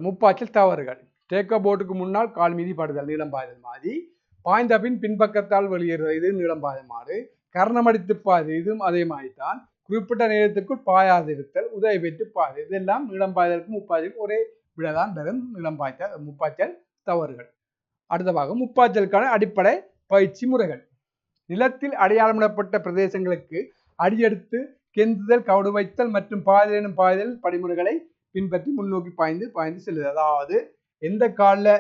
முப்பாய்ச்சல் தவறுகள். டேக்கோ போட்டுக்கு முன்னால் கால் மீதி படுதல் நீளம் பாய்தல் மாதிரி. பாய்ந்த பின் பின்பக்கத்தால் வெளியேறுவது இது நீளம் பாய்தல் மாறு. கர்ணமடித்து பாய்தல் இதுவும் அதே மாதிரி தான். குறிப்பிட்ட நேரத்துக்குள் பாயாதிருத்தல் உதவி பெற்று பாய்தல் இதெல்லாம் நீளம் பாய்தலுக்கு முப்பாய்ச்சலுக்கு ஒரே விடதான் தரும் நீளம் பாய்ச்சல் முப்பாய்ச்சல் தவறுகள். அடுத்ததாக முப்பாய்ச்சலுக்கான அடிப்படை பயிற்சி முறைகள். நிலத்தில் அடையாளமிடப்பட்ட பிரதேசங்களுக்கு அடியெடுத்து கெந்துதல் கவுடு வைத்தல் மற்றும் பாய்தல் எனும் பாய்தல் படிமுறைகளை பின்பற்றி முன்னோக்கி பாய்ந்து செல்லுது. அதாவது எந்த காலில்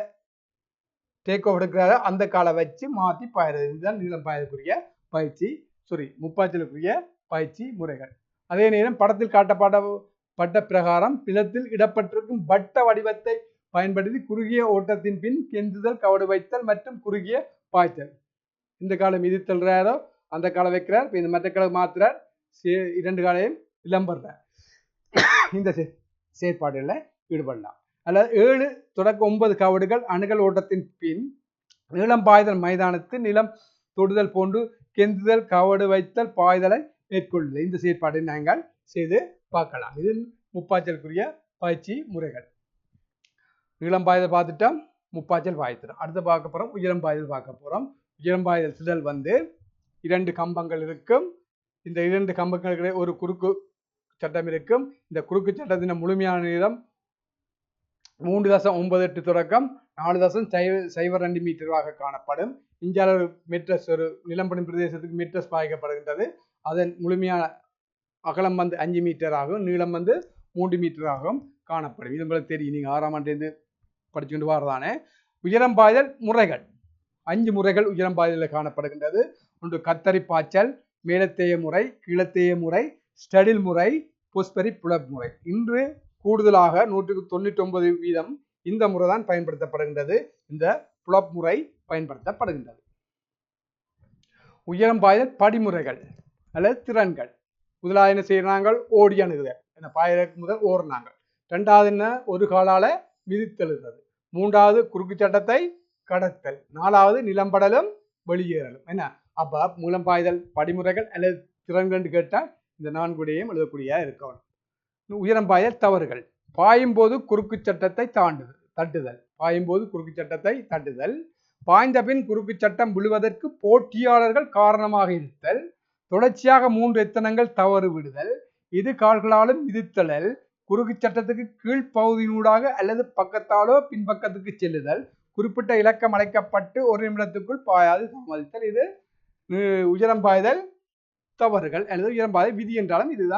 டேக் ஓவர் எடுக்கிறாரோ அந்த காலை வச்சு மாற்றி பாய்றது. இதுதான் நீளம் பாய்தலுக்குரிய பயிற்சி முப்பாய்ச்சலுக்குரிய பயிற்சி முறைகள். அதே நேரம் படத்தில் காட்டப்பட்ட பிரகாரம் நிலத்தில் இடப்பட்டிருக்கும் வட்ட வடிவத்தை பயன்படுத்தி குறுகிய ஓட்டத்தின் பின் கெந்துதல் கவடு வைத்தல் மற்றும் குறுகிய பாய்ச்சல். இந்த காலம் இது தள்ளுறாரோ அந்த காலை வைக்கிறார். இப்போ இந்த மற்ற காலை மாத்துறார். 2 காலையும் இளம்படுறார். இந்த செயற்பாடுகளில் ஈடுபடலாம். அல்லது 7 தொடக்க 9 கவடுகள் அணுகல் ஓட்டத்தின் பின் நீளம் பாய்தல் மைதானத்து நிலம் தொடுதல் போன்று கெந்துதல் கவடு வைத்தல் பாய்தலை மேற்கொள்ளுதல். இந்த செயற்பாட்டை நாங்கள் செய்து பார்க்கலாம். இது முப்பாய்ச்சலுக்குரிய பயிற்சி முறைகள். நீளம் பாய்தல் பார்த்துட்டோம், முப்பாய்ச்சல் பாய்த்துறோம். அடுத்து பார்க்க போகிறோம் உயரம் பாய்தல் பார்க்க போகிறோம். உயரம் பாய்தல் சிதல் 2 கம்பங்கள் இருக்கும். இந்த 2 கம்பங்களுக்கு ஒரு குறுக்கு சட்டம் இருக்கும். இந்த குறுக்கு சட்டத்தின் முழுமையான நீளம் 3.98 தொடக்கம் 4.02 மீட்டராக காணப்படும். இந்தியாவில் ஒரு மெட்ரஸ் ஒரு நிலம்படும் பிரதேசத்துக்கு மெட்ரஸ் பாய்க்கப்படுகின்றது. அதன் முழுமையான அகலம் 5 மீட்டராகவும் நீளம் 3 மீட்டராகவும் காணப்படும். இது உங்களுக்கு தெரியும், நீங்கள் 6ஆம் ஆண்டு படிச்சுட்டு வரதானே. உயரம் பாய்தல் முறைகள் 5 முறைகள் உயரம் பாய்தலில் காணப்படுகின்றது. ஒன்று கத்தரி பாய்ச்சல், மேலத்தேய முறை, கீழத்தேய முறை, ஸ்டடில் முறை, பொஸ்பரி புலப் முறை. இன்று கூடுதலாக 199% இந்த முறை தான் பயன்படுத்தப்படுகின்றது. இந்த புலப் முறை பயன்படுத்தப்படுகின்றது. உயரம் பாய்தல் படிமுறைகள் அல்லது திறன்கள். முதலாவது என்ன செய்யறாங்க? ஓடி அணுகுதல். என்ன பாய்தலுக்கு முதல் ஓடுறாங்க. 2வது என்ன? ஒரு காலால மிதித்தெழுகிறது. 3வது குறுக்கு சட்டத்தை கடத்தல். 4வது நிலம்படலும் வெளியேறலும். என்ன அப்ப மூலம் பாய்தல் படிமுறைகள் அல்லது திறன்கள் கேட்டால் இந்த 4 விடையும் எழுதக்கூடிய இருக்கணும். உயரம் பாய்தல் தவறுகள். பாயும் போது குறுக்கு சட்டத்தை தட்டுதல். பாயும் போது குறுக்கு சட்டத்தை தட்டுதல். பாய்ந்த பின் குறுக்கு சட்டம் விழுவதற்கு போட்டியாளர்கள் காரணமாக இருத்தல். தொடர்ச்சியாக 3 எத்தனங்கள் தவறு விடுதல். இரு கால்களாலும் மிதித்தல். குறுக்கு சட்டத்துக்கு கீழ்ப்பகுதியினூடாக அல்லது பக்கத்தாலோ பின்பக்கத்துக்கு செல்லுதல். குறிப்பிட்ட இலக்கம் அழைக்கப்பட்டு 1 நிமிடத்துக்குள் பாயாது தாமதித்தல். இது உயரம் பாய்தல் தவறுகள் அல்லது உயரம் பாய்தல் விதி என்றாலும் இதுதான்.